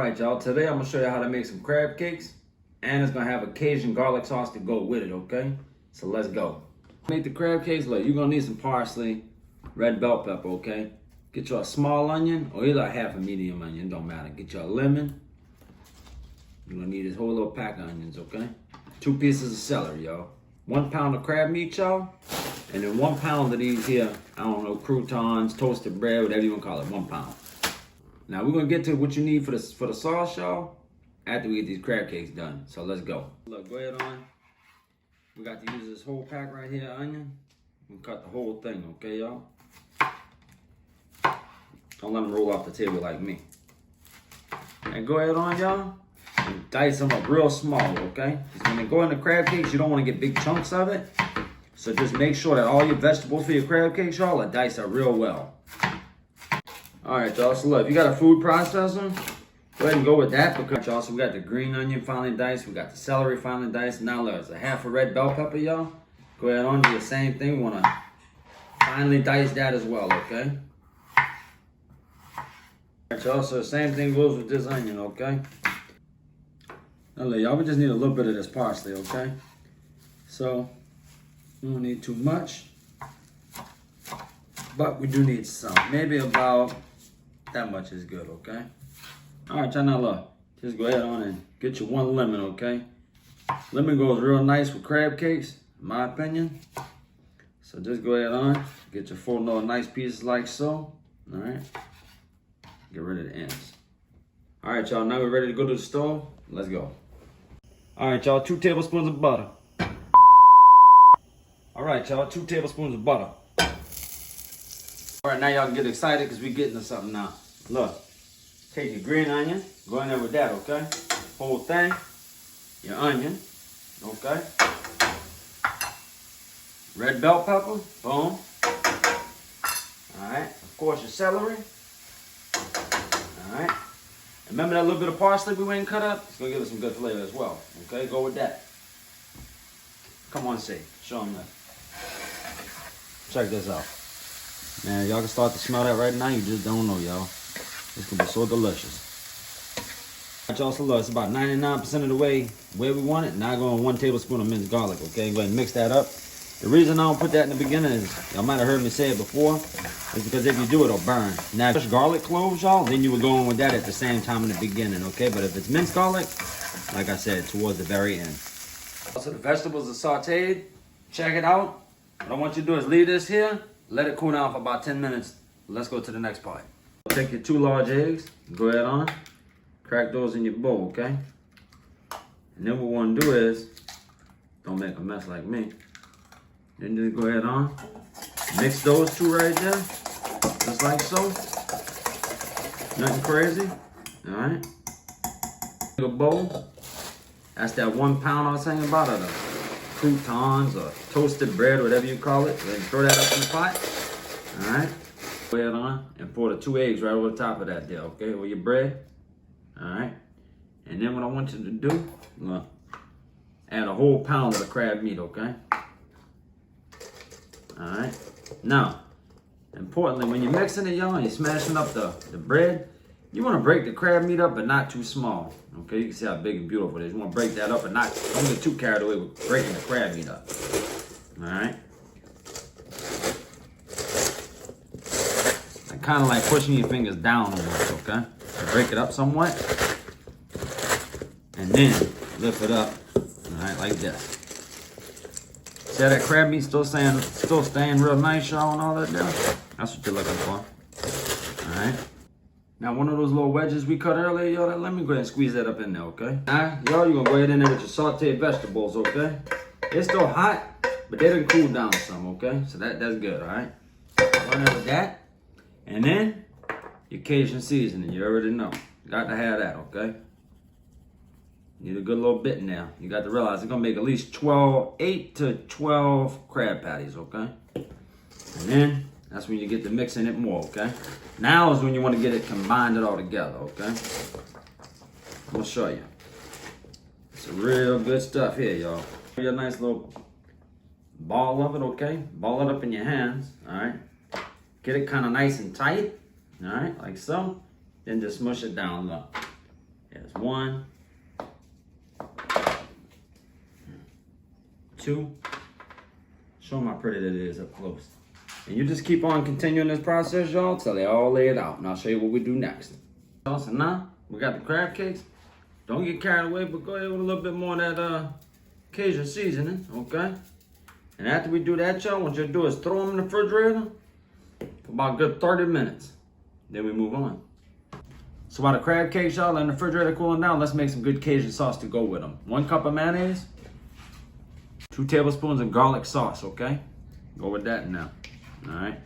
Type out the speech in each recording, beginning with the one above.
Alright y'all, today I'm going to show you how to make some crab cakes, and it's going to have a Cajun garlic sauce to go with it, okay? So let's go. Make the crab cakes, look, you're going to need some parsley, red bell pepper, okay? Get you a small onion, or either half a medium onion, don't matter. Get you a lemon. You're going to need this whole little pack of onions, okay? 2 pieces of celery, y'all. 1 pound of crab meat, y'all. And then 1 pound of these here, I don't know, croutons, toasted bread, whatever you want to call it, 1 pound. Now we're gonna get to what you need for the sauce, y'all, after we get these crab cakes done. So let's go. Look, go ahead on. We got to use this whole pack right here, onion. We cut the whole thing, okay, y'all? Don't let them roll off the table like me. And go ahead on, y'all, and dice them up real small, okay? Because when they go in the crab cakes, you don't want to get big chunks of it. So just make sure that all your vegetables for your crab cakes, y'all, are diced up real well. Alright y'all, so look, if you got a food processor, go ahead and go with that, because y'all, so we got the green onion finely diced, we got the celery finely diced. Now look, it's a half a red bell pepper, y'all. Go ahead on, do the same thing. We want to finely dice that as well, okay? Alright y'all, so the same thing goes with this onion, okay? Now look, y'all, we just need a little bit of this parsley, okay? So, we don't need too much, but we do need some. Maybe about that much is good, okay? All right, y'all, now look, just go ahead on and get you 1 lemon, okay? Lemon goes real nice with crab cakes, in my opinion. So just go ahead on, get your 4 little nice pieces like so, all right? Get rid of the ends. All right, y'all, now we're ready to go to the stove. Let's go. All right, y'all, 2 tablespoons of butter. All right, y'all, 2 tablespoons of butter. All right, now y'all can get excited because we're getting to something now. Look, take your green onion, go in there with that, okay? Whole thing, your onion, okay? Red bell pepper, boom. All right, of course your celery. All right, and remember that little bit of parsley we went and cut up? It's gonna give us some good flavor as well, okay? Go with that. Come on, see, show them that. Check this out. Man, y'all can start to smell that right now. You just don't know, y'all. It's gonna be so delicious. Alright, y'all, so look, it's about 99% of the way where we want it. Now going 1 tablespoon of minced garlic, okay? Go ahead and mix that up. The reason I don't put that in the beginning is, y'all might have heard me say it before, is because if you do, it'll burn. Now, if garlic cloves, y'all, then you would go in with that at the same time in the beginning, okay? But if it's minced garlic, like I said, towards the very end. So the vegetables are sauteed. Check it out. What I want you to do is leave this here. Let it cool down for about 10 minutes. Let's go to the next part. Take your 2 large eggs, go ahead on, crack those in your bowl, okay? And then what we want to do is, don't make a mess like me. Then just go ahead on, mix those 2 right there, just like so. Nothing crazy, all right? A bowl, that's that 1 pound I was saying about it. Croutons or toasted bread, whatever you call it. Go ahead and throw that up in the pot. All right. Go ahead on and pour the 2 eggs right over the top of that there, okay, with your bread. All right. And then what I want you to do, look, add a whole pound of the crab meat, okay? All right. Now, importantly, when you're mixing it, y'all, and you're smashing up the bread, you want to break the crab meat up, but not too small. Okay, you can see how big and beautiful it is. You want to break that up and not, don't get too carried away with breaking the crab meat up. All right. And kind of like pushing your fingers down almost, okay? So break it up somewhat. And then lift it up, all right, like this. See how that crab meat still staying real nice, y'all, and all that there? That's what you're looking for. All right. Now, one of those little wedges we cut earlier, y'all, let me go ahead and squeeze that up in there, okay? Now, y'all, you're gonna go ahead in there with your sauteed vegetables, okay? It's still hot, but they done cooled down some, okay? So that's good, all right? Go in there with that. And then, your Cajun seasoning, you already know. Got to have that, okay? Need a good little bit in there. You got to realize it's gonna make at least 8 to 12 crab patties, okay? And then, that's when you get to mixing it more, okay? Now is when you want to get it combined all together, okay? I'm gonna show you. Some real good stuff here, y'all. Your nice little ball of it, okay? Ball it up in your hands, all right? Get it kind of nice and tight, all right, like so. Then just smush it down low. That's 1, 2. Show them how pretty that is up close. And you just keep on continuing this process, y'all, till they all lay it out. And I'll show you what we do next. So now, we got the crab cakes. Don't get carried away, but go ahead with a little bit more of that Cajun seasoning, okay? And after we do that, y'all, what you'll do is throw them in the refrigerator for about a good 30 minutes. Then we move on. So while the crab cakes, y'all, in the refrigerator cooling down, let's make some good Cajun sauce to go with them. 1 cup of mayonnaise, 2 tablespoons of garlic sauce, okay? Go with that now, all right?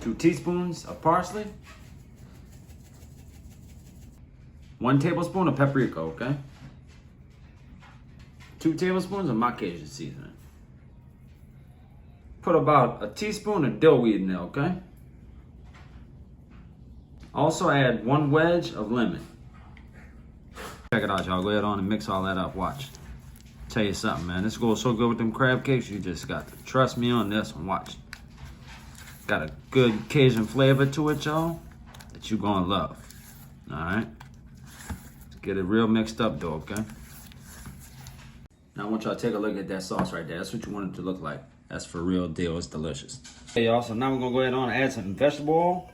2 teaspoons of parsley, 1 tablespoon of paprika, okay? 2 tablespoons of my Cajun seasoning. Put about a teaspoon of dill weed in there, okay? Also add 1 wedge of lemon. Check it out, y'all. Go ahead on and mix all that up. Watch. Tell you something, man. This goes so good with them crab cakes. You just got to trust me on this one. Watch. Got a good Cajun flavor to it, y'all, that you're gonna love. All right. Get it real mixed up, though, okay? Now I want y'all to take a look at that sauce right there. That's what you want it to look like. That's for real deal. It's delicious. Okay, y'all. So now we're gonna go ahead on and add some vegetable oil.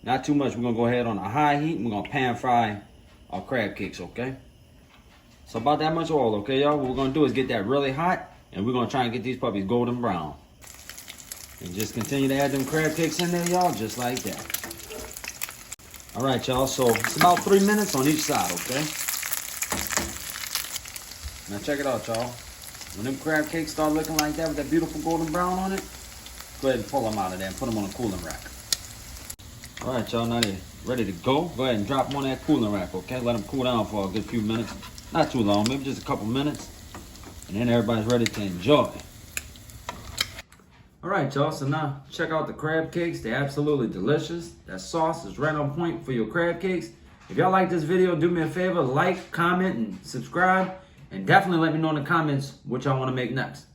Not too much. We're gonna go ahead on a high heat and we're gonna pan fry our crab cakes, okay? So about that much oil, okay, y'all? What we're gonna do is get that really hot and we're gonna try and get these puppies golden brown. And just continue to add them crab cakes in there, y'all, just like that. All right, y'all, so it's about 3 minutes on each side, okay? Now check it out, y'all. When them crab cakes start looking like that with that beautiful golden brown on it, go ahead and pull them out of there and put them on a cooling rack. All right, y'all, now they're ready to go. Go ahead and drop them on that cooling rack, okay? Let them cool down for a good few minutes. Not too long, maybe just a couple minutes. And then everybody's ready to enjoy. All right, y'all, so now check out the crab cakes. They're absolutely delicious. That sauce is right on point for your crab cakes. If y'all like this video, do me a favor, like, comment, and subscribe. And definitely let me know in the comments what y'all want to make next.